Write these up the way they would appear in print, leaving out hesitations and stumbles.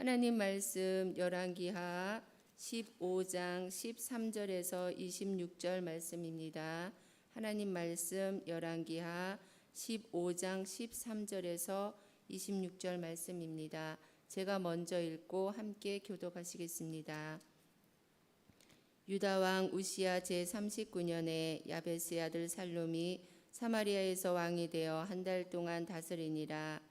하나님 말씀 열왕기하 15장 13절에서 26절 말씀입니다. 하나님 말씀 열왕기하 15장 13절에서 26절 말씀입니다. 제가 먼저 읽고 함께 교독하시겠습니다. 유다 왕 우시야 제39년에 야베스의 아들 살룸이 사마리아에서 왕이 되어 한 달 동안 다스리니라.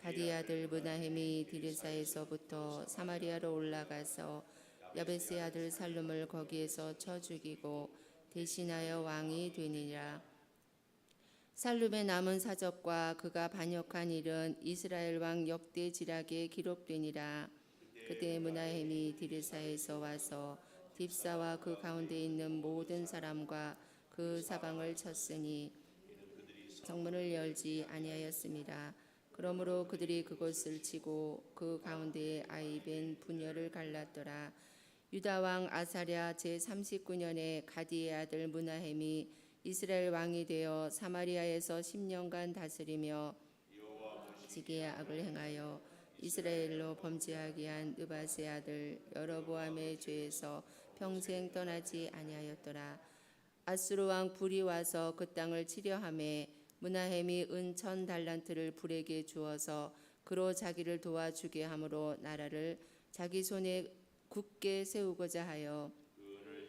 가디의 아들 므나헴이 디르사에서부터 사마리아로 올라가서 야베스의 아들 살룸을 거기에서 쳐 죽이고 대신하여 왕이 되니라. 살룸의 남은 사적과 그가 반역한 일은 이스라엘 왕 역대지락에 기록되니라. 그때 므나헴이 디르사에서 와서 딥사와 그 가운데 있는 모든 사람과 그 사방을 쳤으니 성문을 열지 아니하였습니다. 그러므로 그들이 그곳을 치고 그 가운데에 아이벤 분열을 갈랐더라. 유다 왕 아사랴 제39년에 가디의 아들 므나헴이 이스라엘 왕이 되어 사마리아에서 10년간 다스리며 지게의 악을 행하여 이스라엘로 범죄하게 한 느밧의 아들 여로보암의 죄에서 평생 떠나지 아니하였더라. 아수르 왕 불이 와서 그 땅을 치려하매 므나헴이 은 1000달란트를 불에게 주어서 그로 자기를 도와주게 함으로 나라를 자기 손에 굳게 세우고자 하여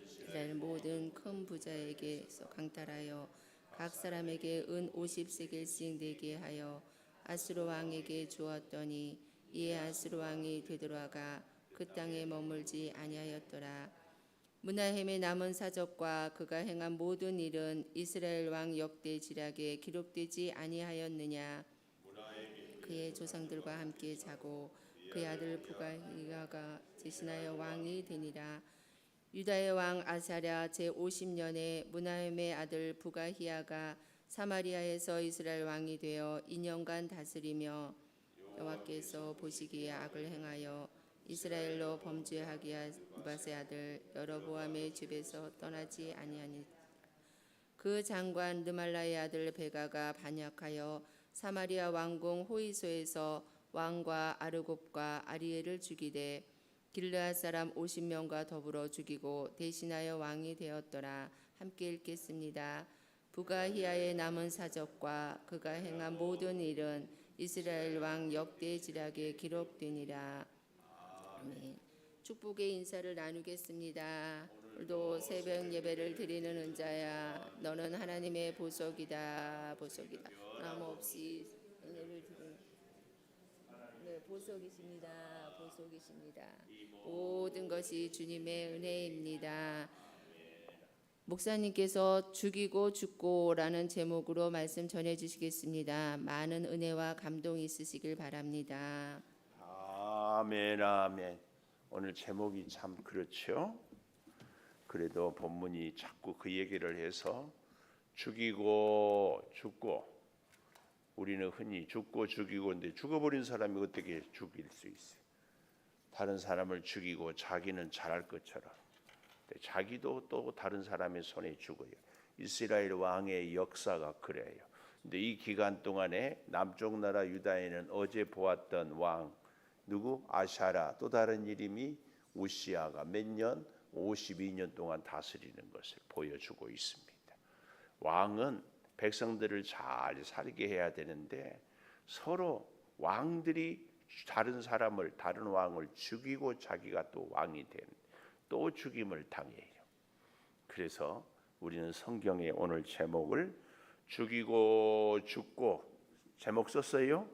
이스라엘 모든 큰 부자에게서 강탈하여 각 사람에게 은 50세겔씩 내게 하여 아수르 왕에게 주었더니 이에 아수르 왕이 되돌아가 그 땅에 머물지 아니하였더라. 므나헴의 남은 사적과 그가 행한 모든 일은 이스라엘 왕 역대지락에 기록되지 아니하였느냐. 그의 조상들과 함께 자고 그의 아들 부가히야가 대신하여 왕이 되니라. 유다의 왕 아사랴 제50년에 므나헴의 아들 부가히야가 사마리아에서 이스라엘 왕이 되어 2년간 다스리며 여호와께서 보시기에 악을 행하여 이스라엘로 범죄하게 한 느밧의 아들 여로보암의 집에서 떠나지 아니하니 그 장관 르말라의 아들 베가가 반역하여 사마리아 왕궁 호이소에서 왕과 아르곱과 아리엘을 죽이되 길르앗 사람 50명과 더불어 죽이고 대신하여 왕이 되었더라. 함께 읽겠습니다. 부가히야의 남은 사적과 그가 행한 모든 일은 이스라엘 왕 역대지락에 기록되니라. 아멘. 축복의 인사를 나누겠습니다. 오늘도 새벽 예배를 드리는 은자야, 너는 하나님의 보석이다. 보석이다. 변함없이 은혜를 드리는 보석이십니다. 보석이십니다. 모든 것이 주님의 은혜입니다. 목사님께서 죽이고 죽고라는 제목으로 말씀 전해주시겠습니다. 많은 은혜와 감동이 있으시길 바랍니다. 아멘 아멘. 오늘 제목이 참 그렇죠. 그래도 본문이 자꾸 그 얘기를 해서 죽이고 죽고, 우리는 흔히 죽고 죽이고, 근데 죽어버린 사람이 어떻게 죽일 수 있어요? 다른 사람을 죽이고 자기는 잘할 것처럼, 근데 자기도 또 다른 사람의 손에 죽어요. 이스라엘 왕의 역사가 그래요. 근데 이 기간 동안에 남쪽 나라 유다에는 어제 보았던 왕 누구? 아샤라, 또 다른 이름이 우시야가 몇 년? 52년 동안 다스리는 것을 보여주고 있습니다. 왕은 백성들을 잘 살게 해야 되는데 서로 왕들이 다른 사람을, 다른 왕을 죽이고 자기가 또 왕이 된, 또 죽임을 당해요. 그래서 우리는 성경의 오늘 제목을 죽이고 죽고 제목 썼어요.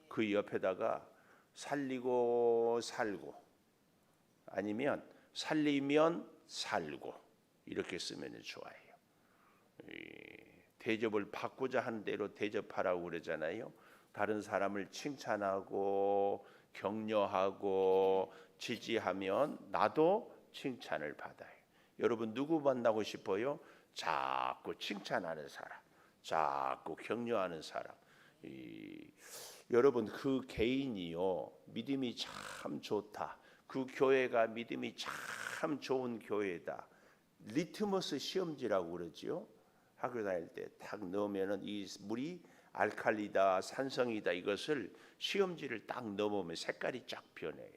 그 옆에다가 살리고 살고, 아니면 살리면 살고, 이렇게 쓰면 좋아요. 대접을 받고자 하는 대로 대접하라고 그러잖아요. 다른 사람을 칭찬하고 격려하고 지지하면 나도 칭찬을 받아요. 여러분 누구 만나고 싶어요? 자꾸 칭찬하는 사람, 자꾸 격려하는 사람. 여러분 그 개인이요, 믿음이 참 좋다, 그 교회가 믿음이 참 좋은 교회다, 리트머스 시험지라고 그러지요. 학교 다닐 때 탁 넣으면은 이 물이 알칼리다, 산성이다 이것을 시험지를 딱 넘으면 색깔이 쫙 변해요.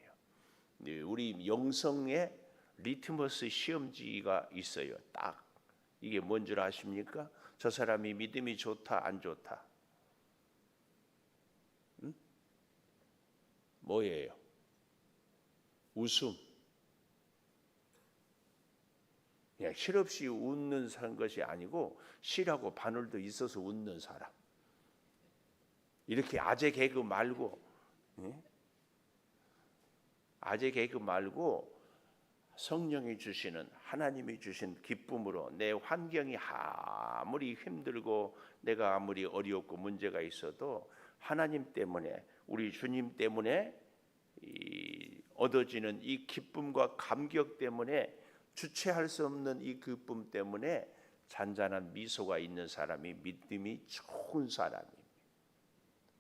우리 영성에 리트머스 시험지가 있어요. 딱 이게 뭔 줄 아십니까? 저 사람이 믿음이 좋다 안 좋다. 뭐예요? 웃음. 그냥 실없이 웃는 것이 아니고 실하고 바늘도 있어서 웃는 사람. 이렇게 아재 개그 말고, 아재 개그 말고 성령이 주시는, 하나님이 주신 기쁨으로 내 환경이 아무리 힘들고 내가 아무리 어렵고 문제가 있어도 하나님 때문에, 우리 주님 때문에 얻어지는 이 기쁨과 감격 때문에, 주체할 수 없는 이 기쁨 때문에 잔잔한 미소가 있는 사람이 믿음이 좋은 사람입니다.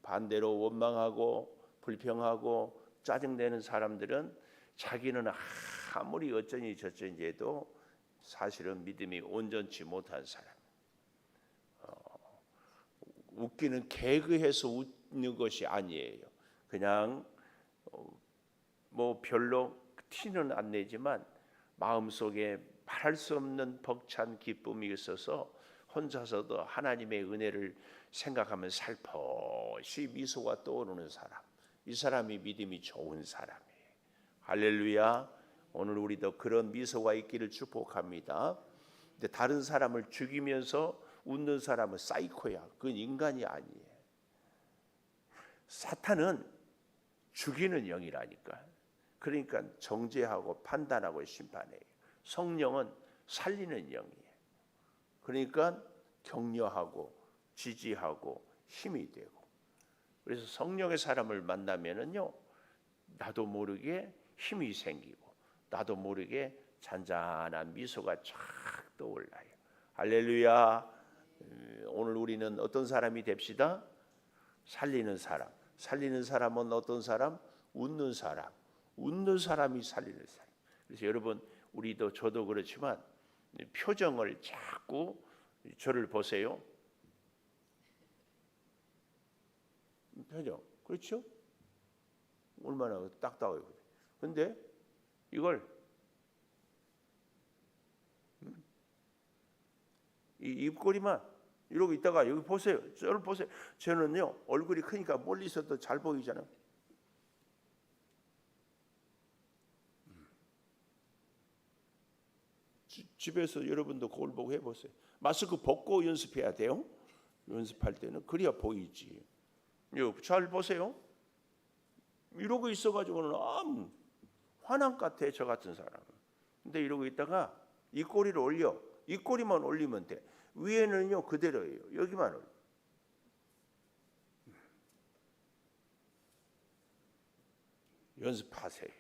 반대로 원망하고 불평하고 짜증내는 사람들은 자기는 아무리 어쩌니 저쩌니 해도 사실은 믿음이 온전치 못한 사람. 웃기는 개그해서 웃는 것이 아니에요. 그냥 뭐 별로 티는 안 내지만 마음속에 말할 수 없는 벅찬 기쁨이 있어서 혼자서도 하나님의 은혜를 생각하면 살포시 미소가 떠오르는 사람. 이 사람이 믿음이 좋은 사람이에요. 할렐루야. 오늘 우리도 그런 미소가 있기를 축복합니다. 근데 다른 사람을 죽이면서 웃는 사람은 사이코야. 그건 인간이 아니에요. 사탄은 죽이는 영이라니까. 그러니까 정죄하고 판단하고 심판해요. 성령은 살리는 영이에요. 그러니까 격려하고 지지하고 힘이 되고. 그래서 성령의 사람을 만나면은요, 나도 모르게 힘이 생기고 나도 모르게 잔잔한 미소가 쫙 떠올라요. 할렐루야. 오늘 우리는 어떤 사람이 됩시다? 살리는 사람. 살리는 사람은 어떤 사람? 웃는 사람. 웃는 사람이 살리는 사람. 그래서 여러분, 우리도 저도 그렇지만 표정을 자꾸, 저를 보세요. 표정, 그렇죠? 얼마나 딱딱해요. 근데 이걸 이 입꼬리만 이러고 있다가 여기 보세요. 저를 보세요. 저는요, 얼굴이 크니까 멀리서도 잘 보이잖아요. 집에서 여러분도 거울 보고 해보세요. 마스크 벗고 연습해야 돼요. 연습할 때는 그래야 보이지. 잘 보세요. 이러고 있어가지고는 화난 같아, 저 같은 사람은. 근데 이러고 있다가 이 꼬리를 올려. 이 꼬리만 올리면 돼. 위에는요 그대로예요. 여기만 올려. 연습하세요.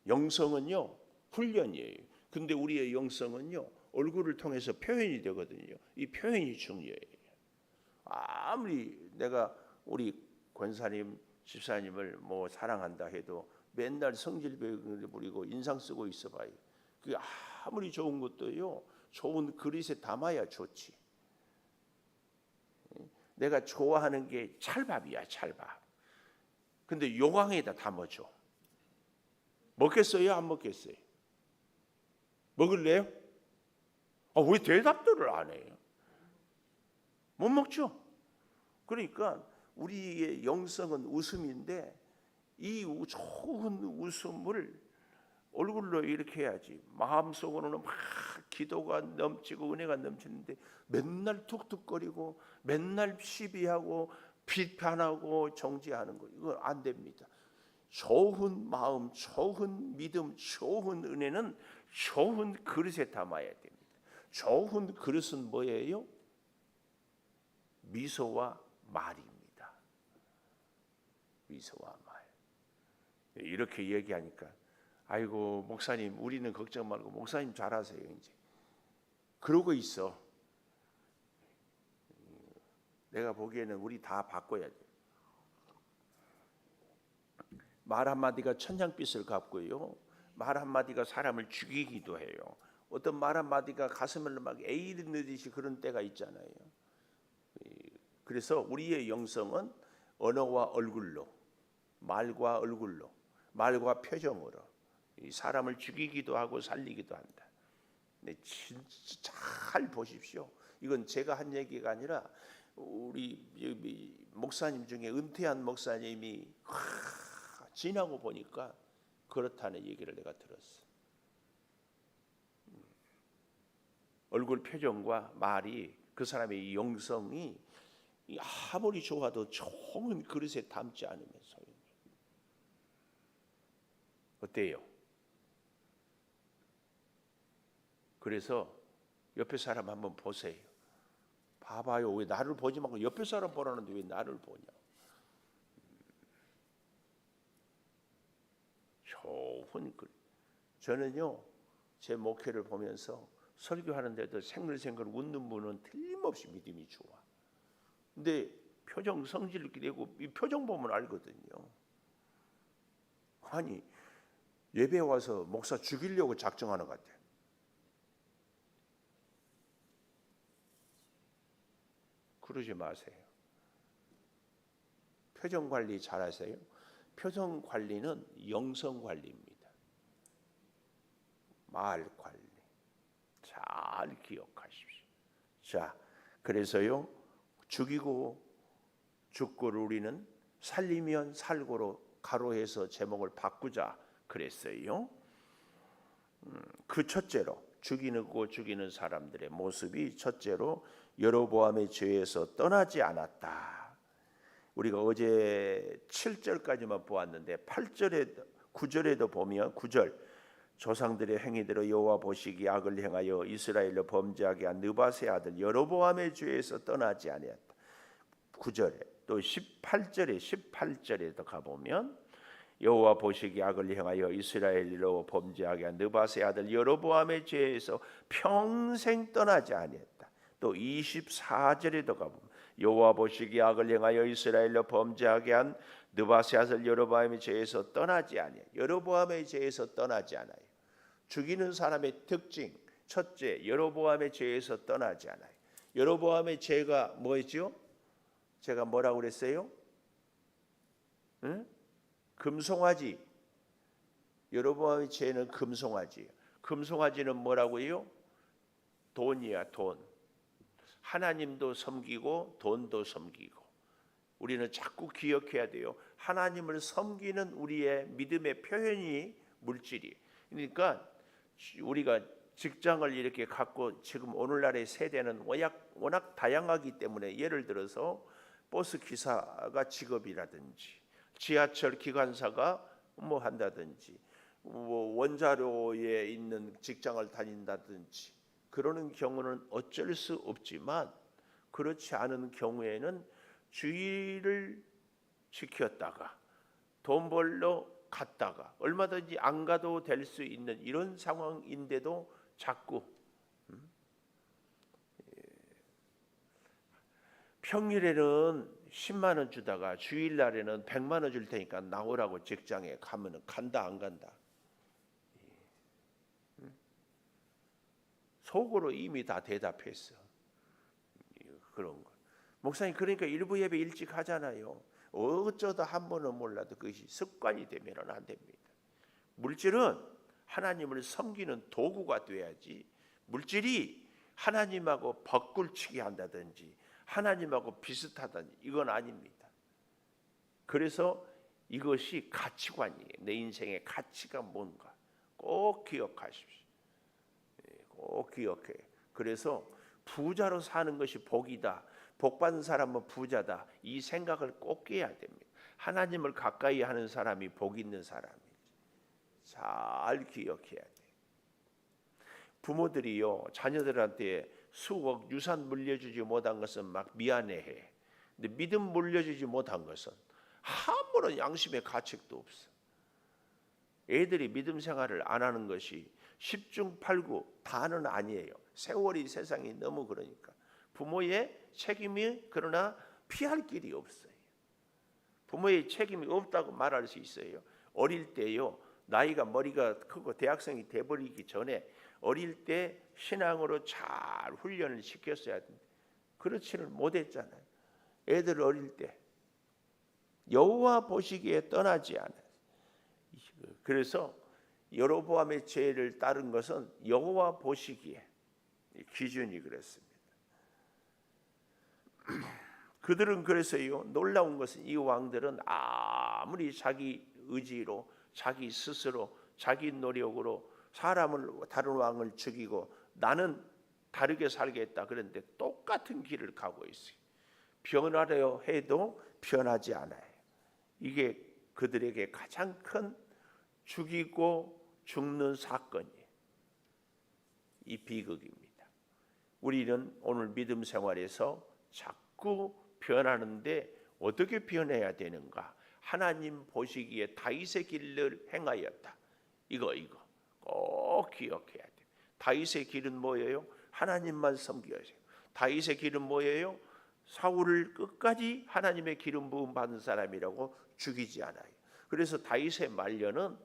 영성은요 훈련이에요. 근데 우리의 영성은요 얼굴을 통해서 표현이 되거든요. 이 표현이 중요해요. 아무리 내가 우리 권사님, 집사님을 뭐 사랑한다 해도 맨날 성질을 부리고 인상 쓰고 있어봐요. 그게 아무리 좋은 것도요, 좋은 그릇에 담아야 좋지. 내가 좋아하는 게 찰밥이야, 찰밥. 근데 요강에다 담아줘. 먹겠어요, 안 먹겠어요? 먹을래요? 왜 대답들을 안 해요? 못 먹죠. 그러니까 우리의 영성은 웃음인데 이 좋은 웃음을 얼굴로 이렇게 해야지. 마음속으로는 막 기도가 넘치고 은혜가 넘치는데 맨날 툭툭거리고 맨날 시비하고 비판하고 정죄하는 거, 이거 안 됩니다. 좋은 마음, 좋은 믿음, 좋은 은혜는 좋은 그릇에 담아야 됩니다. 좋은 그릇은 뭐예요? 미소와 말입니다. 미소와 말. 이렇게 얘기하니까 아이고 목사님 우리는 걱정 말고 목사님 잘하세요 이제. 그러고 있어. 내가 보기에는 우리 다 바꿔야 돼. 말 한마디가 천냥빚을 갚고요. 말 한마디가 사람을 죽이기도 해요. 어떤 말 한마디가 가슴을 막 에이르듯이 그런 때가 있잖아요. 그래서 우리의 영성은 언어와 얼굴로, 말과 얼굴로, 말과 표정으로 이 사람을 죽이기도 하고 살리기도 한다. 네, 진짜 잘 보십시오. 이건 제가 한 얘기가 아니라 우리 목사님 중에 은퇴한 목사님이 지나고 보니까 그렇다는 얘기를 내가 들었어. 얼굴 표정과 말이 그 사람의 영성이 아무리 좋아도 좋은 그릇에 담지 않으면 소용이 어때요? 그래서 옆에 사람 한번 보세요. 봐봐요. 왜 나를 보지 말고 옆에 사람 보라는데 왜 나를 보냐? 좋은 글. 저는요 제 목회를 보면서 설교하는데도 생글생글 웃는 분은 틀림없이 믿음이 좋아. 근데 표정 성질 내고 이 표정 보면 알거든요. 아니 예배 와서 목사 죽이려고 작정하는 것 같아. 그러지 마세요. 표정 관리 잘하세요. 표정 관리는 영성 관리입니다. 말 관리 잘 기억하십시오. 자, 그래서요 죽이고 죽고를 우리는 살리면 살고로 가로해서 제목을 바꾸자 그랬어요. 그 첫째로 죽이는 사람들의 모습이 첫째로 여로보암의 죄에서 떠나지 않았다. 우리가 어제 7절까지만 보았는데 8절에 9절에도 보면 9절 조상들의 행위대로 여호와 보시기 악을 행하여 이스라엘로 범죄하게 한 느밧의 아들 여로보암의 죄에서 떠나지 아니했다. 9절에 또 18절에도 가보면 여호와 보시기 악을 행하여 이스라엘로 범죄하게 한 느밧의 아들 여로보암의 죄에서 평생 떠나지 아니했다. 또 24절에도 가보면 여호와 보시기 악을 행하여 이스라엘로 범죄하게 한 느밧의 아들 여로보암의 죄에서 떠나지 아니해. 여로보암의 죄에서 떠나지 않아요. 죽이는 사람의 특징 첫째 여로보암의 죄에서 떠나지 않아요. 여로보암의 죄가 뭐였죠? 제가 뭐라고 그랬어요? 응? 금송아지. 여로보암의 죄는 금송아지. 금송아지는 뭐라고요? 돈이야 돈. 하나님도 섬기고 돈도 섬기고. 우리는 자꾸 기억해야 돼요. 하나님을 섬기는 우리의 믿음의 표현이 물질이. 그러니까 우리가 직장을 이렇게 갖고 지금 오늘날의 세대는 워낙 다양하기 때문에 예를 들어서 버스 기사가 직업이라든지 지하철 기관사가 뭐 한다든지 원자로에 있는 직장을 다닌다든지 그러는 경우는 어쩔 수 없지만 그렇지 않은 경우에는 주의를 지켰다가 돈 벌러 갔다가 얼마든지 안 가도 될 수 있는 이런 상황인데도 자꾸 평일에는 10만 원 주다가 주일날에는 100만 원 줄 테니까 나오라고 직장에 가면은 간다 안 간다. 속으로 이미 다 대답했어. 그런 거. 목사님 그러니까 일부 예배 일찍 하잖아요. 어쩌다 한 번은 몰라도 그것이 습관이 되면은 안 됩니다. 물질은 하나님을 섬기는 도구가 돼야지. 물질이 하나님하고 벅굴치기 한다든지 하나님하고 비슷하다든지 이건 아닙니다. 그래서 이것이 가치관이에요. 내 인생의 가치가 뭔가 꼭 기억하십시오. 꼭 기억해. 그래서 부자로 사는 것이 복이다. 복 받는 사람은 부자다. 이 생각을 꼭 깨야 됩니다. 하나님을 가까이 하는 사람이 복 있는 사람이지. 잘 기억해야 돼. 부모들이요 자녀들한테 수억 유산 물려주지 못한 것은 막 미안해해. 근데 믿음 물려주지 못한 것은 아무런 양심의 가책도 없어. 애들이 믿음 생활을 안 하는 것이 10중 8구 다는 아니에요. 세월이 세상이 너무 그러니까 부모의 책임이 그러나 피할 길이 없어요. 부모의 책임이 없다고 말할 수 있어요. 어릴 때요 나이가 머리가 크고 대학생이 돼버리기 전에 어릴 때 신앙으로 잘 훈련을 시켰어야 되는데 그렇지를 못했잖아요. 애들 어릴 때 여호와 보시기에 떠나지 않아요. 그래서 여로보암의 죄를 따른 것은 여호와 보시기에 기준이 그랬습니다. 그들은 그래서요, 놀라운 것은 이 왕들은 아무리 자기 의지로 자기 스스로 자기 노력으로 사람을 다른 왕을 죽이고 나는 다르게 살겠다 그런데 똑같은 길을 가고 있어요. 변하려 해도 변하지 않아요. 이게 그들에게 가장 큰 죽이고 죽는 사건이에요. 이 비극입니다. 우리는 오늘 믿음 생활에서 자꾸 변하는데 어떻게 변해야 되는가? 하나님 보시기에 다윗의 길을 행하였다. 이거 꼭 기억해야 돼요. 다윗의 길은 뭐예요? 하나님만 섬겨야죠. 다윗의 길은 뭐예요? 사울을 끝까지 하나님의 기름 부음 받은 사람이라고 죽이지 않아요. 그래서 다윗의 말년은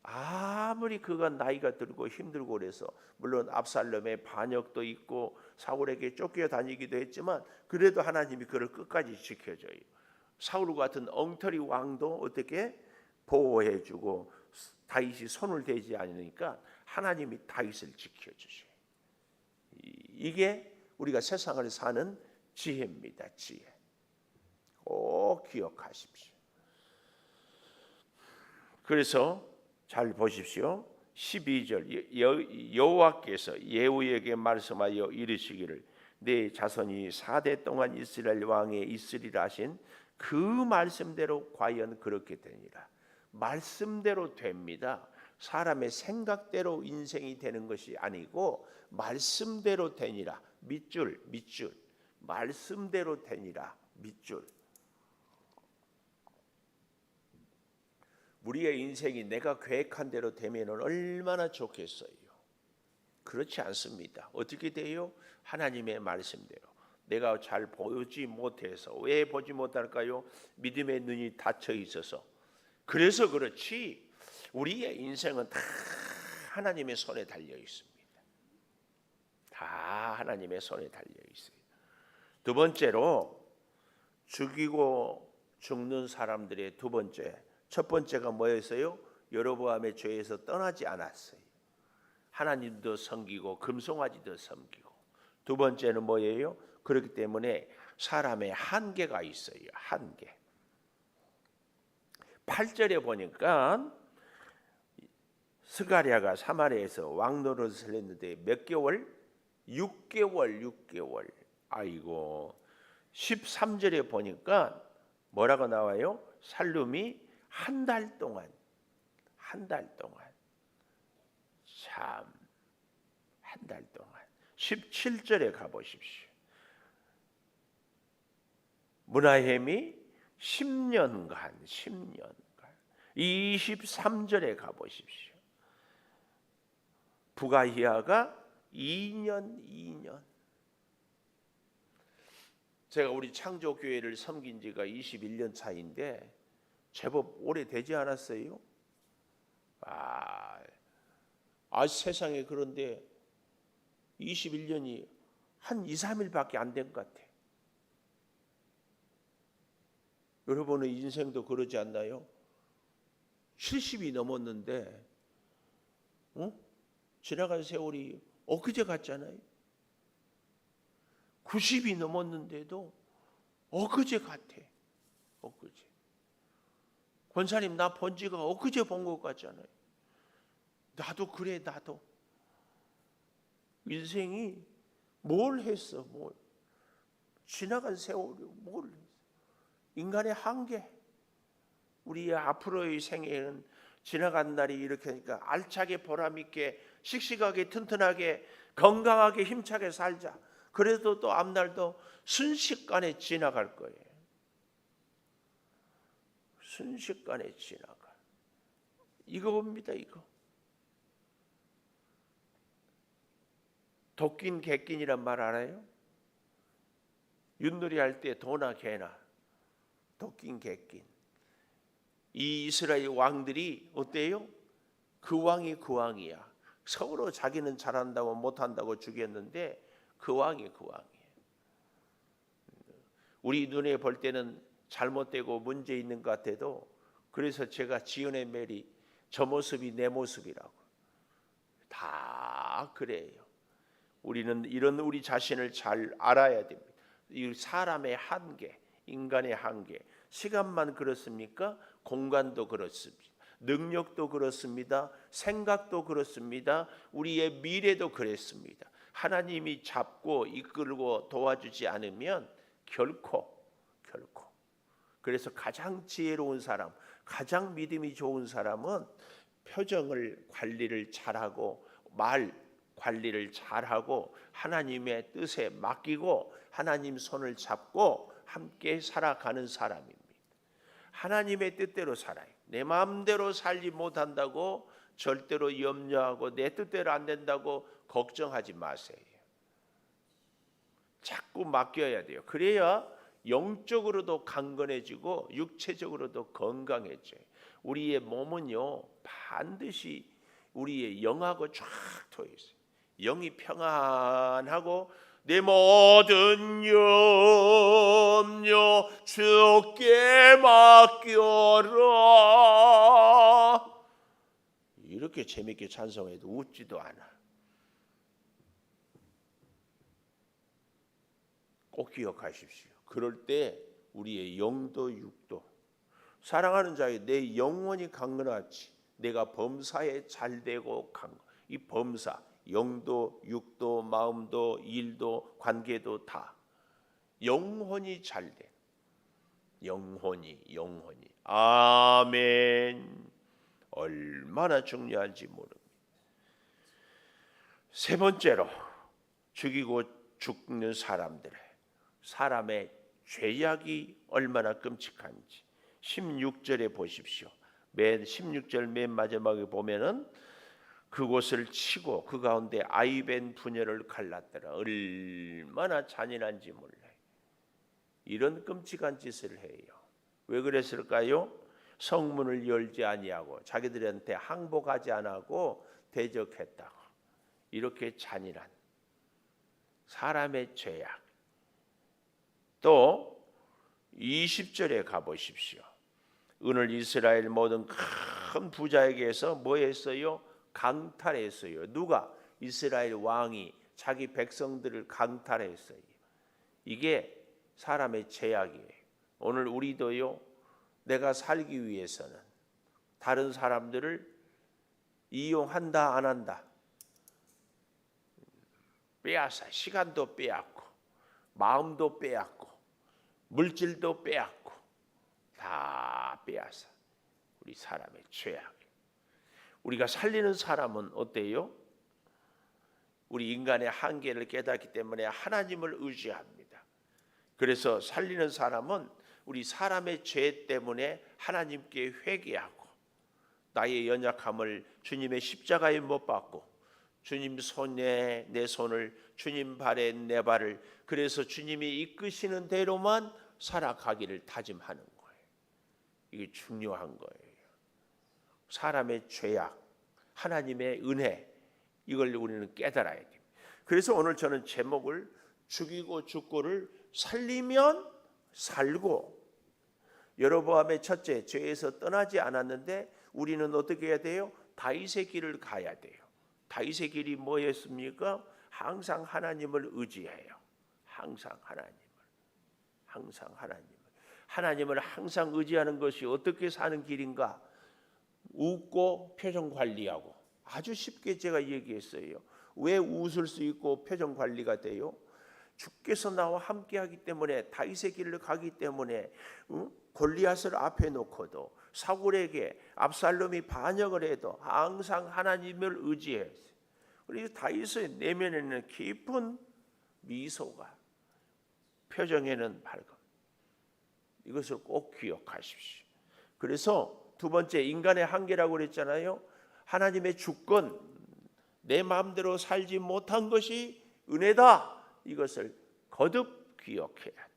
아무리 그가 나이가 들고 힘들고 그래서 물론 압살롬의 반역도 있고 사울에게 쫓겨다니기도 했지만 그래도 하나님이 그를 끝까지 지켜줘요. 사울 같은 엉터리 왕도 어떻게 보호해주고 다윗이 손을 대지 않으니까 하나님이 다윗을 지켜주셔요. 이게 우리가 세상을 사는 지혜입니다. 지혜. 꼭 기억하십시오. 그래서 잘 보십시오. 12절 여호와께서 예후에게 말씀하여 이르시기를 내 자손이 4대 동안 이스라엘 왕에 있으리라 하신 그 말씀대로 과연 그렇게 되니라. 말씀대로 됩니다. 사람의 생각대로 인생이 되는 것이 아니고 말씀대로 되니라. 밑줄 말씀대로 되니라. 밑줄. 우리의 인생이 내가 계획한 대로 되면 얼마나 좋겠어요. 그렇지 않습니다. 어떻게 돼요? 하나님의 말씀대로. 내가 잘 보지 못해서. 왜 보지 못할까요? 믿음의 눈이 닫혀 있어서. 그래서 그렇지 우리의 인생은 다 하나님의 손에 달려 있습니다. 다 하나님의 손에 달려 있어요. 두 번째로 죽이고 죽는 사람들의 두 번째, 첫 번째가 뭐였어요? 여로보암의 죄에서 떠나지 않았어요. 하나님도 섬기고 금송아지도 섬기고. 두 번째는 뭐예요? 그렇기 때문에 사람의 한계가 있어요. 한계. 8절에 보니까 스가랴가 사마리아에서 왕 노릇을 했는데 몇 개월? 6개월. 아이고. 13절에 보니까 뭐라고 나와요? 살룸이 한 달 동안 참 한 달 동안 17절에 가보십시오. 므나헴이 10년간 23절에 가보십시오. 부가히야가 2년. 제가 우리 창조교회를 섬긴 지가 21년 차인데 제법 오래되지 않았어요? 세상에 그런데 21년이 한 2, 3일밖에 안 된 것 같아. 여러분의 인생도 그러지 않나요? 70이 넘었는데 지나간 세월이 엊그제 같잖아요. 90이 넘었는데도 엊그제 같아. 엊그제. 권사님 나 본 지가 엊그제 본 것 같잖아요. 나도 그래. 나도. 인생이 뭘 했어. 뭘. 지나간 세월이 뭘 했어. 인간의 한계. 우리의 앞으로의 생애는 지나간 날이 이렇게 하니까 알차게 보람있게 씩씩하게 튼튼하게 건강하게 힘차게 살자. 그래도 또 앞날도 순식간에 지나갈 거예요. 순식간에 지나가. 이거 봅니다. 이거. 도낀 객낀이란 말 알아요? 윷놀이 할 때 도나 개나 도낀 객낀. 이 이스라엘 왕들이 어때요? 그 왕이 그 왕이야. 서로 자기는 잘한다고 못한다고 죽였는데 그 왕이 그 왕이에요. 우리 눈에 볼 때는 잘못되고 문제 있는 것 같아도, 그래서 제가 지은의 메리 저 모습이 내 모습이라고. 다 그래요. 우리는 이런 우리 자신을 잘 알아야 됩니다. 이 사람의 한계, 인간의 한계. 시간만 그렇습니까? 공간도 그렇습니다. 능력도 그렇습니다. 생각도 그렇습니다. 우리의 미래도 그랬습니다. 하나님이 잡고 이끌고 도와주지 않으면 결코. 그래서 가장 지혜로운 사람, 가장 믿음이 좋은 사람은 표정을 관리를 잘하고 말 관리를 잘하고 하나님의 뜻에 맡기고 하나님 손을 잡고 함께 살아가는 사람입니다. 하나님의 뜻대로 살아요. 내 마음대로 살지 못한다고 절대로 염려하고 내 뜻대로 안 된다고 걱정하지 마세요. 자꾸 맡겨야 돼요. 그래야 영적으로도 강건해지고 육체적으로도 건강해져요. 우리의 몸은요 반드시 우리의 영하고 쫙 트여 있어요. 영이 평안하고 내 모든 염려 주께 맡겨라. 이렇게 재밌게 찬송해도 웃지도 않아. 꼭 기억하십시오. 그럴 때 우리의 영도 육도, 사랑하는 자에게 내 영혼이 강건하지 내가 범사에 잘되고 강건. 이 범사, 영도 육도 마음도 일도 관계도 다 영혼이 잘돼. 영혼이 아멘. 얼마나 중요한지 모릅니다. 세 번째로 죽이고 죽는 사람의 죄악이 얼마나 끔찍한지 16절에 보십시오. 맨 16절 맨 마지막에 보면은 그곳을 치고 그 가운데 아이벤 부녀를 갈랐더라. 얼마나 잔인한지 몰라요. 이런 끔찍한 짓을 해요. 왜 그랬을까요? 성문을 열지 아니하고 자기들한테 항복하지 않고 대적했다고. 이렇게 잔인한 사람의 죄악. 또 20절에 가보십시오. 오늘 이스라엘 모든 큰 부자에게서 뭐 했어요? 강탈했어요. 누가? 이스라엘 왕이 자기 백성들을 강탈했어요. 이게 사람의 죄악이에요. 오늘 우리도요, 내가 살기 위해서는 다른 사람들을 이용한다 안 한다, 빼앗아. 시간도 빼앗고 마음도 빼앗고 물질도 빼앗고 다 빼앗아. 우리 사람의 죄악. 우리가 살리는 사람은 어때요? 우리 인간의 한계를 깨닫기 때문에 하나님을 의지합니다. 그래서 살리는 사람은 우리 사람의 죄 때문에 하나님께 회개하고 나의 연약함을 주님의 십자가에 못 박고 주님 손에 내 손을, 주님 발에 내 발을, 그래서 주님이 이끄시는 대로만 살아가기를 다짐하는 거예요. 이게 중요한 거예요. 사람의 죄악, 하나님의 은혜, 이걸 우리는 깨달아야 됩니다. 그래서 오늘 저는 제목을 죽이고 죽고를 살리면 살고, 여로보암의 첫째 죄에서 떠나지 않았는데 우리는 어떻게 해야 돼요? 다윗의 길을 가야 돼요. 다윗의 길이 뭐였습니까? 항상 하나님을 의지해요. 항상 하나님을 항상 의지하는 것이 어떻게 사는 길인가? 웃고 표정 관리하고. 아주 쉽게 제가 얘기했어요. 왜 웃을 수 있고 표정 관리가 돼요? 주께서 나와 함께하기 때문에, 다윗의 길을 가기 때문에, 골리앗을 앞에 놓고도 사울에게 압살롬이 반역을 해도 항상 하나님을 의지했어요. 그래서 다윗의 내면에는 깊은 미소가, 표정에는 밝음. 이것을 꼭 기억하십시오. 그래서 두 번째, 인간의 한계라고 그랬잖아요. 하나님의 주권, 내 마음대로 살지 못한 것이 은혜다. 이것을 거듭 기억해야 돼.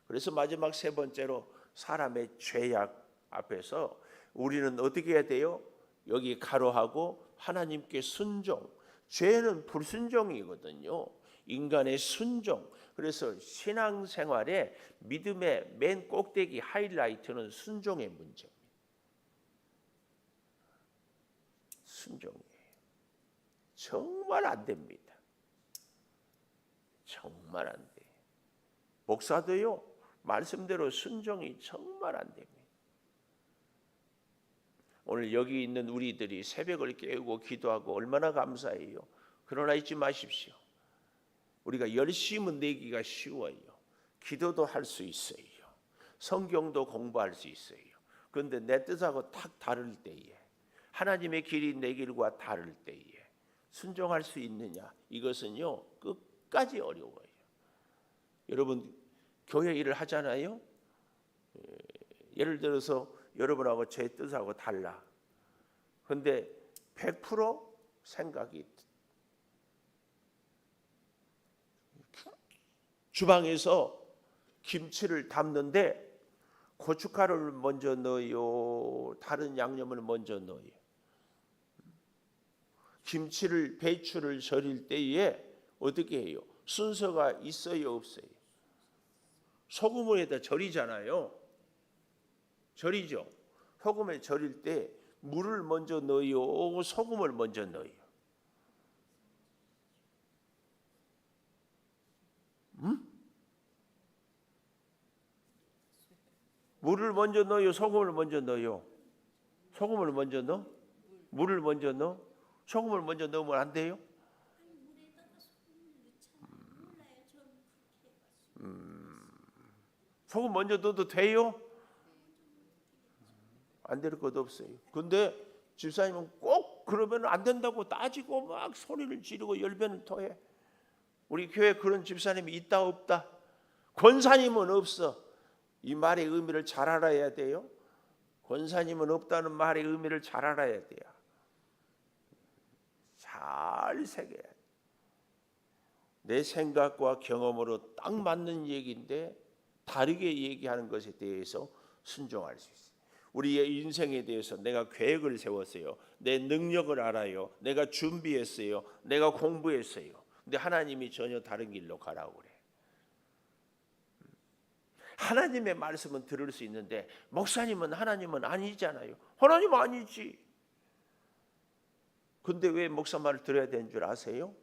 그래서 마지막 세 번째로 사람의 죄악 앞에서 우리는 어떻게 해야 돼요? 여기 가로하고 하나님께 순종. 죄는 불순종이거든요. 인간의 순종, 그래서 신앙생활의 믿음의 맨 꼭대기 하이라이트는 순종의 문제입니다. 순종이에요. 정말 안 됩니다. 정말 안 돼요. 목사도요, 말씀대로 순종이 정말 안 됩니다. 오늘 여기 있는 우리들이 새벽을 깨우고 기도하고 얼마나 감사해요. 그러나 잊지 마십시오. 우리가 열심은 내기가 쉬워요. 기도도 할 수 있어요. 성경도 공부할 수 있어요. 그런데 내 뜻하고 탁 다를 때에, 하나님의 길이 내 길과 다를 때에 순종할 수 있느냐? 이것은요, 끝까지 어려워요. 여러분 교회 일을 하잖아요. 예를 들어서 여러분하고 제 뜻하고 달라. 그런데 100% 생각이, 주방에서 김치를 담는데 고춧가루를 먼저 넣어요, 다른 양념을 먼저 넣어요. 김치를, 배추를 절일 때에 어떻게 해요? 순서가 있어요, 없어요? 소금에다 절이잖아요. 절이죠. 소금에 절일 때 물을 먼저 넣어요, 소금을 먼저 넣어요? 물을 먼저 넣어요, 소금을 먼저 넣어요? 소금을 먼저 넣어? 물을 먼저 넣어? 소금을 먼저 넣으면 안 돼요? 소금 먼저 넣어도 돼요? 안 될 것도 없어요. 근데 집사님은 꼭 그러면 안 된다고 따지고 막 소리를 지르고 열변을 토해. 우리 교회 그런 집사님이 있다 없다? 권사님은 없어. 이 말의 의미를 잘 알아야 돼요. 권사님은 없다는 말의 의미를 잘 알아야 돼요. 잘 새겨야 돼. 내 생각과 경험으로 딱 맞는 얘기인데 다르게 얘기하는 것에 대해서 순종할 수 있어요. 우리의 인생에 대해서 내가 계획을 세웠어요. 내 능력을 알아요. 내가 준비했어요. 내가 공부했어요. 근데 하나님이 전혀 다른 길로 가라고 그래. 하나님의 말씀은 들을 수 있는데 목사님은 하나님은 아니잖아요. 하나님 아니지. 근데 왜 목사 말을 들어야 되는 줄 아세요?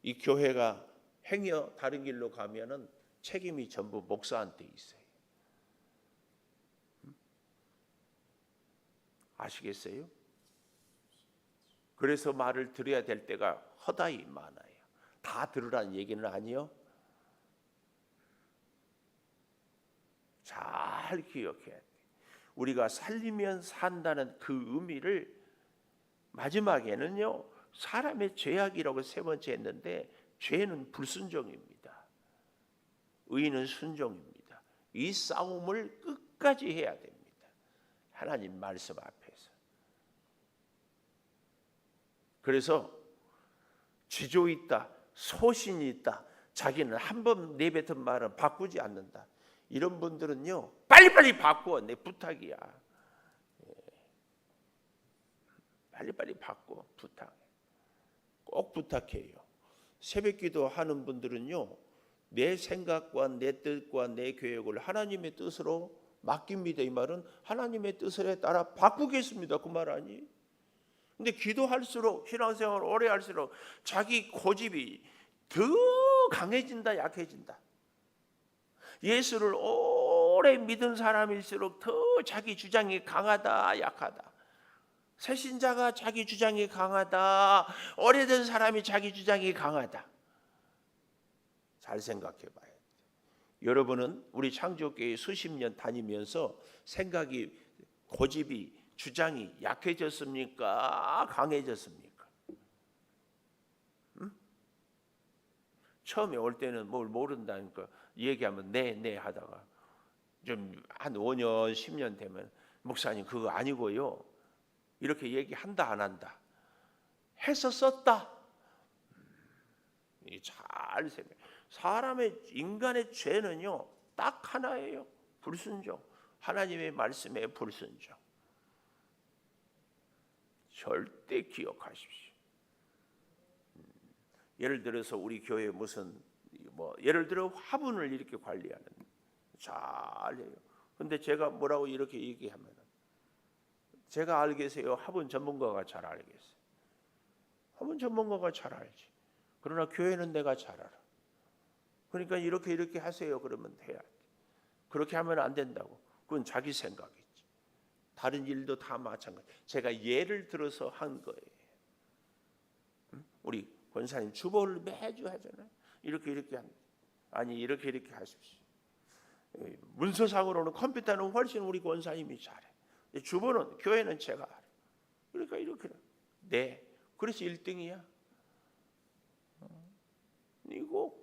이 교회가 행여 다른 길로 가면은 책임이 전부 목사한테 있어요. 아시겠어요? 그래서 말을 들어야 될 때가 허다히 많아요. 다 들으라는 얘기는 아니요. 잘 기억해야 돼. 우리가 살리면 산다는 그 의미를 마지막에는요, 사람의 죄악이라고 세 번째 했는데 죄는 불순종입니다. 의는 순종입니다. 이 싸움을 끝까지 해야 됩니다. 하나님 말씀 앞에서. 그래서 지조 있다, 소신이 있다, 자기는 한 번 내뱉은 말은 바꾸지 않는다. 이런 분들은요, 빨리빨리 바꿔. 내 부탁이야. 빨리빨리 바꿔. 부탁. 꼭 부탁해요. 새벽기도 하는 분들은요, 내 생각과 내 뜻과 내 계획을 하나님의 뜻으로 맡깁니다. 이 말은 하나님의 뜻에 따라 바꾸겠습니다. 그 말 아니? 근데 기도할수록, 신앙생활 오래 할수록 자기 고집이 더 강해진다, 약해진다. 예수를 오래 믿은 사람일수록 더 자기 주장이 강하다, 약하다. 새신자가 자기 주장이 강하다, 오래된 사람이 자기 주장이 강하다. 잘 생각해 봐야 돼요. 여러분은 우리 창조교회 수십 년 다니면서 생각이, 고집이, 주장이 약해졌습니까? 강해졌습니까? 응? 처음에 올 때는 뭘 모른다니까 얘기하면 네 하다가 좀 한 5년 10년 되면 목사님 그거 아니고요, 이렇게 얘기한다 안 한다? 해서 썼다. 잘 생각해. 사람의, 인간의 죄는요 딱 하나예요. 불순종. 하나님의 말씀에 불순종. 절대 기억하십시오. 예를 들어서 우리 교회에 무슨 뭐 예를 들어 화분을 이렇게 관리하는 잘해요. 근데 제가 뭐라고 이렇게 얘기하면 제가 알겠어요. 화분 전문가가 잘 알겠어요. 화분 전문가가 잘 알지. 그러나 교회는 내가 잘 알아. 그러니까 이렇게 하세요. 그러면 해야지. 그렇게 하면 안 된다고. 그건 자기 생각이지. 다른 일도 다 마찬가지. 제가 예를 들어서 한 거예요. 우리 권사님 주보를 매주 하잖아요. 이렇게 한다. 아니 이렇게 하십시오. 문서상으로는 컴퓨터는 훨씬 우리 권사님이 잘해. 주보는 교회는 제가 알아. 그러니까 이렇게 네. 그래서 1등이야. 이거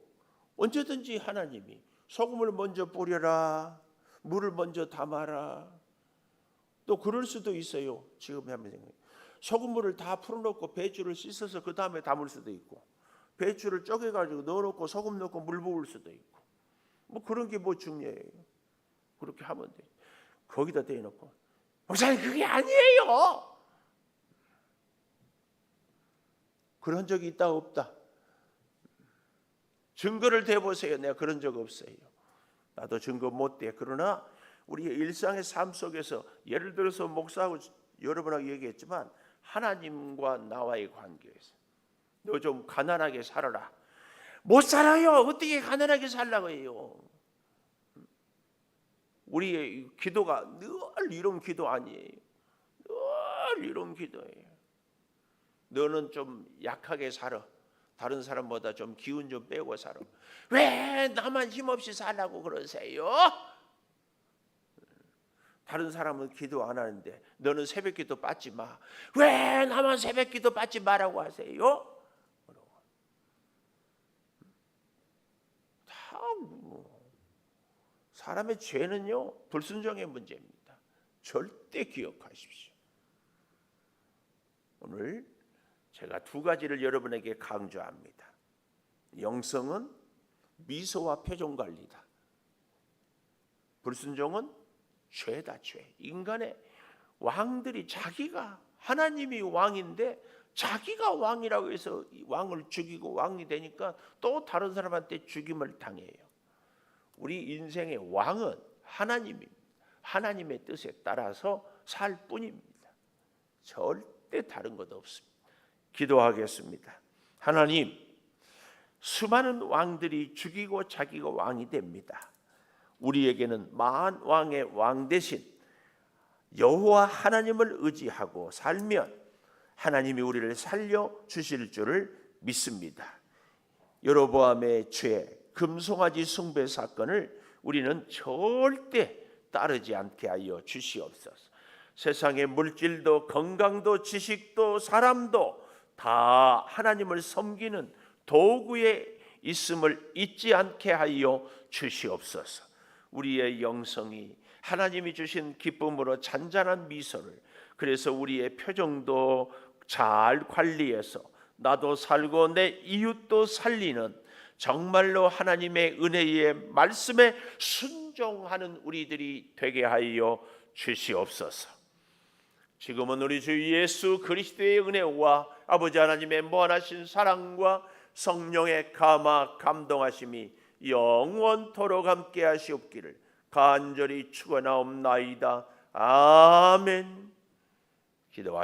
언제든지 하나님이 소금을 먼저 뿌려라, 물을 먼저 담아라. 또 그럴 수도 있어요. 지금 한번 생각해. 소금물을 다 풀어놓고 배추를 씻어서 그 다음에 담을 수도 있고, 배추를 쪼개가지고 넣어놓고 소금 넣고 물 부을 수도 있고, 뭐 그런 게 뭐 중요해요. 그렇게 하면 돼. 거기다 대놓고 목사님 그게 아니에요. 그런 적이 있다 없다? 증거를 대보세요. 내가 그런 적 없어요. 나도 증거 못 대. 그러나 우리의 일상의 삶 속에서 예를 들어서 목사하고 여러 번하고 얘기했지만 하나님과 나와의 관계에서 너 좀 가난하게 살아라. 못 살아요. 어떻게 가난하게 살라고 해요? 우리의 기도가 늘 이런 기도 아니에요. 늘 이런 기도예요. 너는 좀 약하게 살아. 다른 사람보다 좀 기운 좀 빼고 살아. 왜 나만 힘없이 살라고 그러세요? 다른 사람은 기도 안 하는데 너는 새벽기도 받지 마. 왜 나만 새벽기도 받지 마라고 하세요? 다 사람의 죄는요 불순종의 문제입니다. 절대 기억하십시오. 오늘 제가 두 가지를 여러분에게 강조합니다. 영성은 미소와 표정 관리다. 불순종은 죄다, 죄. 인간의 왕들이 자기가 하나님이 왕인데 자기가 왕이라고 해서 왕을 죽이고 왕이 되니까 또 다른 사람한테 죽임을 당해요. 우리 인생의 왕은 하나님입니다. 하나님의 뜻에 따라서 살 뿐입니다. 절대 다른 것 없습니다. 기도하겠습니다. 하나님, 수많은 왕들이 죽이고 자기가 왕이 됩니다. 우리에게는 만왕의 왕 대신 여호와 하나님을 의지하고 살면 하나님이 우리를 살려 주실 줄을 믿습니다. 여로보암의 죄, 금송아지 숭배 사건을 우리는 절대 따르지 않게 하여 주시옵소서. 세상의 물질도 건강도 지식도 사람도 다 하나님을 섬기는 도구에 있음을 잊지 않게 하여 주시옵소서. 우리의 영성이 하나님이 주신 기쁨으로 잔잔한 미소를, 그래서 우리의 표정도 잘 관리해서 나도 살고 내 이웃도 살리는 정말로 하나님의 은혜의 말씀에 순종하는 우리들이 되게 하여 주시옵소서. 지금은 우리 주 예수 그리스도의 은혜와 아버지 하나님의 무한하신 사랑과 성령의 감동하심이 영원토록 함께 하시옵기를 간절히 축원하옵나이다. 아멘. 기도하시옵소서.